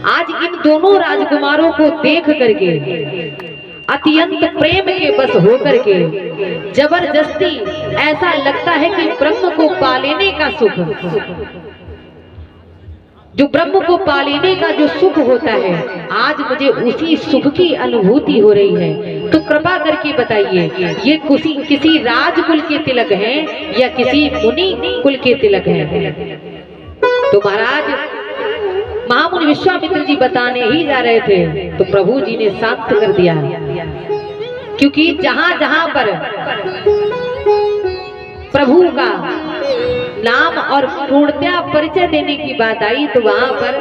आज इन दोनों राजकुमारों को देख करके अत्यंत प्रेम के बस होकर के जबरदस्ती ऐसा लगता है कि ब्रह्म को पा लेने का सुख, जो ब्रह्म को पा लेने का जो सुख होता है, आज मुझे उसी सुख की अनुभूति हो रही है। तो कृपा करके बताइए, ये किसी राजकुल के तिलक हैं या किसी मुनि कुल के तिलक हैं? तो महाराज महामुनि विश्वामित्र जी बताने ही जा रहे थे तो प्रभु जी ने शांत कर दिया, क्योंकि जहां जहां पर प्रभु का नाम और पूर्णतया परिचय देने की बात आई तो वहां पर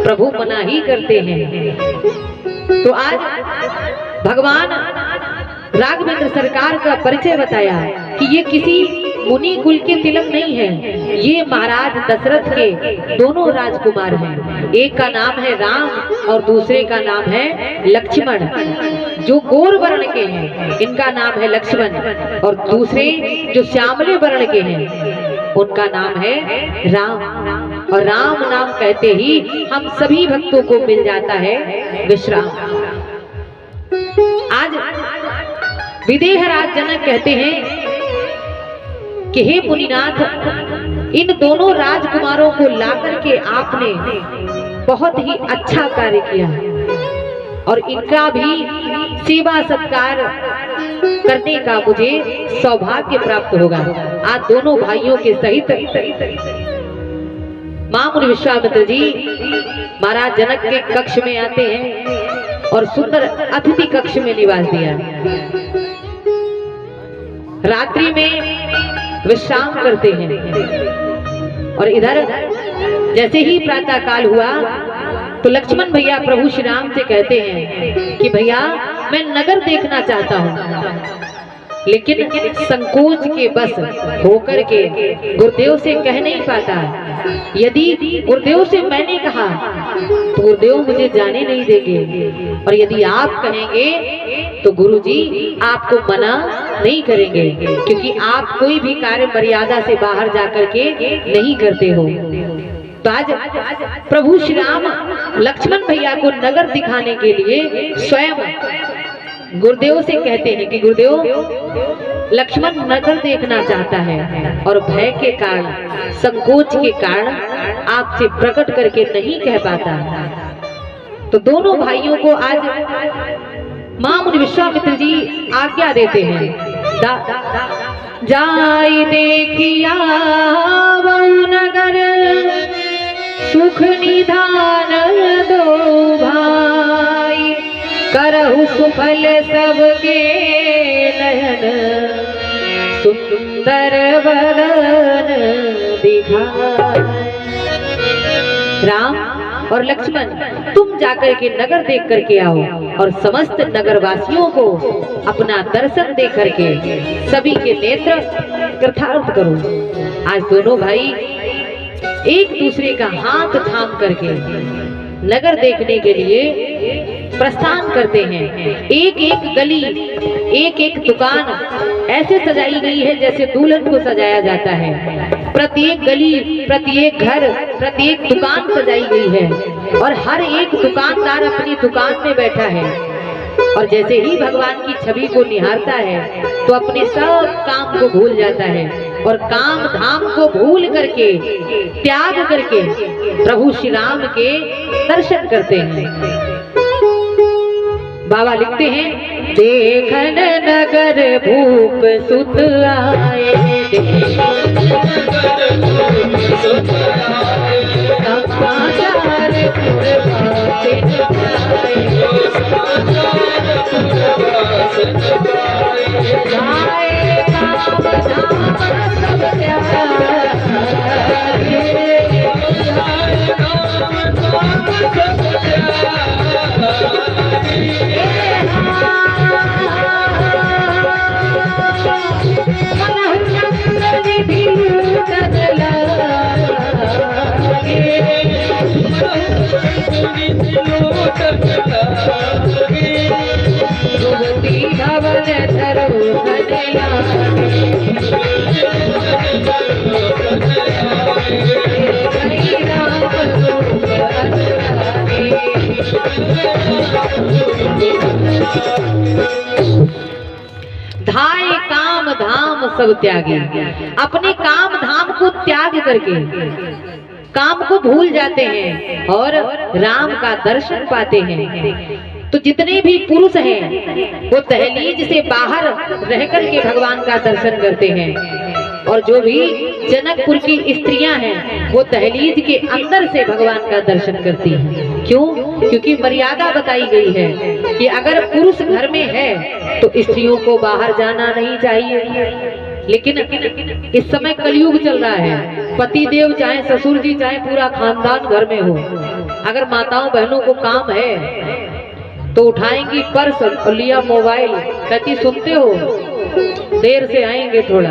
प्रभु मना ही करते हैं। तो आज भगवान राघवेंद्र सरकार का परिचय बताया कि ये किसी मुनि कुल के तिलक नहीं है, ये महाराज दशरथ के दोनों राजकुमार हैं। एक का नाम है राम और दूसरे का नाम है लक्ष्मण। जो गोर वर्ण के हैं इनका नाम है लक्ष्मण, और दूसरे जो श्यामले वर्ण के हैं उनका नाम है राम। और राम नाम कहते ही हम सभी भक्तों को मिल जाता है विश्राम। आज विदेहराज जनक कहते हैं कि हे मुनिनाथ, इन दोनों राजकुमारों को लाकर के आपने बहुत ही अच्छा कार्य किया और इनका भी सेवा सत्कार करने का मुझे सौभाग्य प्राप्त होगा। आज दोनों भाइयों के सहित महामुनि विश्वामित्र जी महाराज जनक के कक्ष में आते हैं और सुंदर अतिथि कक्ष में निवास दिया। रात्रि में विश्राम करते हैं और इधर जैसे ही प्रातः काल हुआ तो लक्ष्मण भैया प्रभु श्री राम से कहते हैं कि भैया मैं नगर देखना चाहता हूँ, लेकिन संकोच के बस होकर के गुरुदेव से कह नहीं पाता। यदि गुरुदेव से मैंने कहा तो गुरुदेव मुझे जाने नहीं देंगे, और यदि आप कहेंगे तो गुरुजी आपको मना नहीं करेंगे, क्योंकि आप कोई भी कार्य मर्यादा से बाहर जाकर के नहीं करते हो। तो आज प्रभु श्री राम लक्ष्मण भैया को नगर दिखाने के लिए स्वयं गुरुदेव से कहते हैं कि गुरुदेव लक्ष्मण नगर देखना चाहता है और भय के कारण, संकोच के कारण आपसे प्रकट करके नहीं कह पाता। तो दोनों भाइयों को आज महामुनि विश्वामित्र जी आज्ञा देते हैं, जाई देखिया बहु नगर सुख निधान दो भाई, करहु सुफल सबके नयन सुंदर वदन दिखाए। राम और लक्ष्मण तुम जाकर के नगर देख करके आओ और समस्त नगरवासियों को अपना दर्शन दे करके सभी के नेत्र कृतार्थ करो। आज दोनों भाई एक दूसरे का हाथ थाम करके नगर देखने के लिए प्रस्थान करते हैं। एक एक गली, एक एक दुकान ऐसे सजाई गई है जैसे दुल्हन को सजाया जाता है। प्रत्येक गली, प्रत्येक घर, प्रत्येक दुकान सजाई गई है और हर एक दुकानदार अपनी दुकान में बैठा है और जैसे ही भगवान की छवि को निहारता है तो अपने सब काम को भूल जाता है और काम धाम को भूल करके, त्याग करके प्रभु श्री राम के दर्शन करते हैं। बाबा लिखते हैं, देखन नगर भूप सुत आए, समाचार धाय काम धाम सब त्यागी, अपने काम धाम को त्याग करके काम को भूल जाते हैं और राम का दर्शन पाते हैं। तो जितने भी पुरुष हैं वो दहलीज से बाहर रह करके भगवान का दर्शन करते हैं, और जो भी जनकपुर की स्त्रियां हैं वो दहलीज के अंदर से भगवान का दर्शन करती हैं। क्यों? क्योंकि मर्यादा बताई गई है कि अगर पुरुष घर में है तो स्त्रियों को बाहर जाना नहीं चाहिए। लेकिन इस समय कलयुग चल रहा है, पति देव चाहे ससुर जी चाहे पूरा खानदान घर में हो, अगर माताओं बहनों को काम है तो उठाएंगी पर्स और लिया मोबाइल, कहती सुनते हो देर से आएंगे थोड़ा,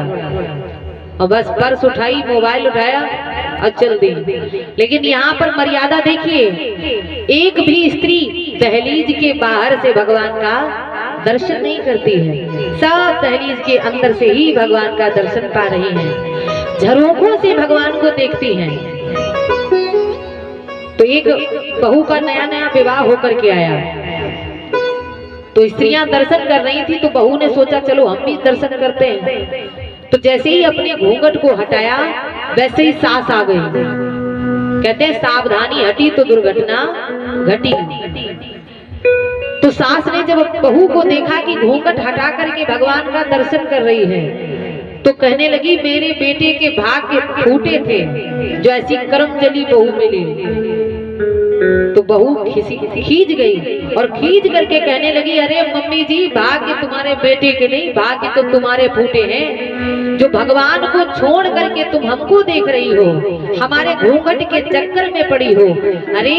और बस पर्स उठाई मोबाइल उठाया और चल दी। लेकिन यहाँ पर मर्यादा देखिए, एक भी स्त्री दहलीज के बाहर से भगवान का दर्शन नहीं करती है, सब दहलीज के अंदर से ही भगवान का दर्शन पा रही हैं, झरोखों से भगवान को देखती हैं। तो एक बहू का नया नया विवाह होकर के आया, तो स्त्रियां दर्शन कर रही थी, तो बहू ने सोचा चलो हम भी दर्शन करते हैं। तो जैसे ही अपने घूंघट को हटाया वैसे ही सास आ गई। कहते हैं सावधानी हटी तो दुर्घटना घटी। तो सास ने जब बहू को देखा कि घूंघट हटा करके भगवान का दर्शन कर रही है, तो कहने लगी मेरे बेटे के भाग्य फूटे थे जो ऐसी कर्मजली बहू मिली। तो बहू खींच गई और खींच करके कहने लगी अरे मम्मी जी, भाग्य तुम्हारे बेटे के नहीं, भाग्य तो तुम्हारे फूटे हैं जो भगवान को छोड़ करके तुम हमको देख रही हो, हमारे घूंघट के चक्कर में पड़ी हो। अरे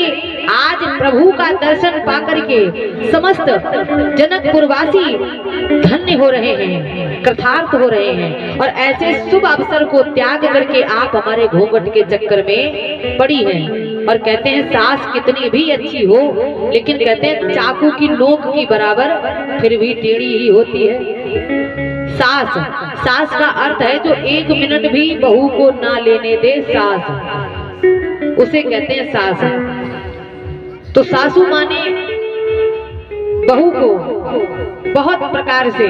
आज प्रभु का दर्शन पा करके समस्त जनकपुरवासी धन्य हो रहे हैं, कृतार्थ हो रहे हैं, और ऐसे शुभ अवसर को त्याग करके आप हमारे घूंघट के चक्कर में पड़ी हैं। और कहते हैं सास कितनी भी अच्छी हो, लेकिन कहते हैं चाकू की नोक की बराबर फिर भी टेढ़ी ही होती है। सास का अर्थ है जो एक मिनट भी बहू को ना लेने दे, सास उसे कहते हैं सास। तो सासू माँ ने बहू को बहुत प्रकार से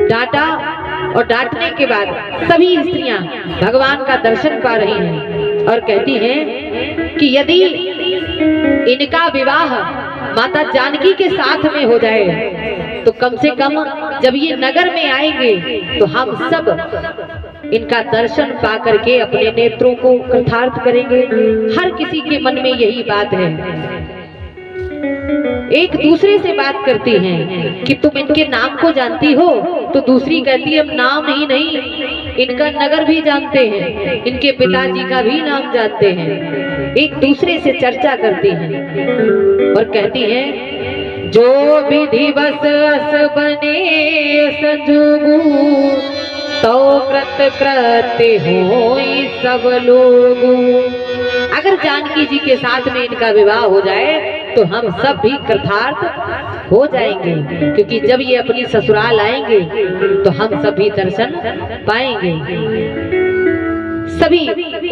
डांटा, और डांटने के बाद सभी स्त्रियां भगवान का दर्शन पा रही हैं और कहती हैं कि यदि इनका विवाह माता जानकी के साथ में हो जाए तो कम से कम जब ये नगर में आएंगे तो हम सब इनका दर्शन पा करके अपने नेत्रों को कृतार्थ करेंगे। हर किसी के मन में यही बात है। एक दूसरे से बात करती हैं कि तुम इनके नाम को जानती हो, तो दूसरी कहती है हम नाम ही नहीं, इनका नगर भी जानते हैं, इनके पिताजी का भी नाम जानते हैं। एक दूसरे से चर्चा करती हैं और कहती हैं जो विधिवश अस बने संजोगु तो कृत कृत्य होई सब लोगु। अगर जानकी जी के साथ में इनका विवाह हो जाए तो हम सब भी कृतार्थ हो जाएंगे, क्योंकि जब ये अपनी ससुराल आएंगे तो हम सभी दर्शन पाएंगे। सभी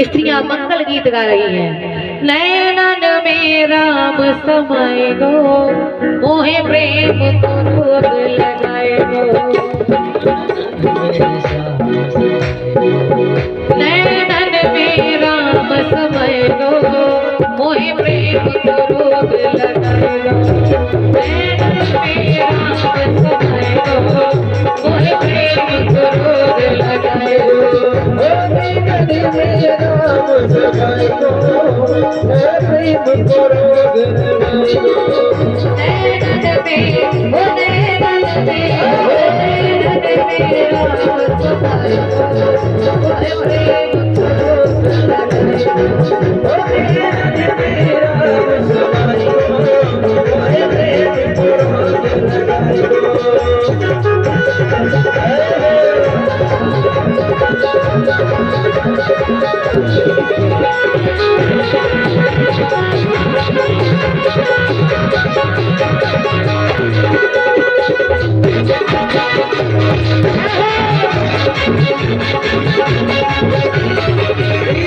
स्त्रियां मंगल गीत गा रही हैं। नैनन में राम समाए गो, मोहे प्रेम को रोग लगाए गो। नैनन में राम समाए गो, मोहे प्रेम को रोग लगाए गो। नैनन में राम समाए गो, मोहे प्रेम को रोग लगाए गो। नैनन में Oh,